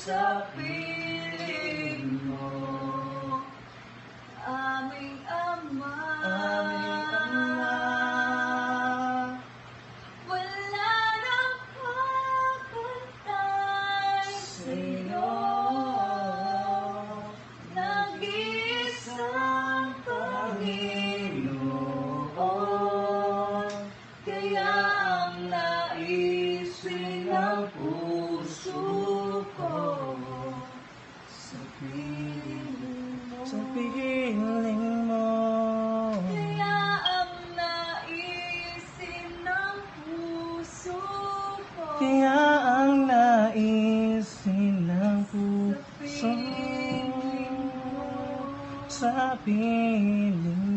sa piling mo, aming Ama. Wala nang kakantay sa'yo, nag-iisang Panginoon. Kaya ang naisin ng puso ko sa piling mo. Sa piling mo. Kaya ang naisin ng puso ko Kaya ang naisin ng puso piling mo. sa piling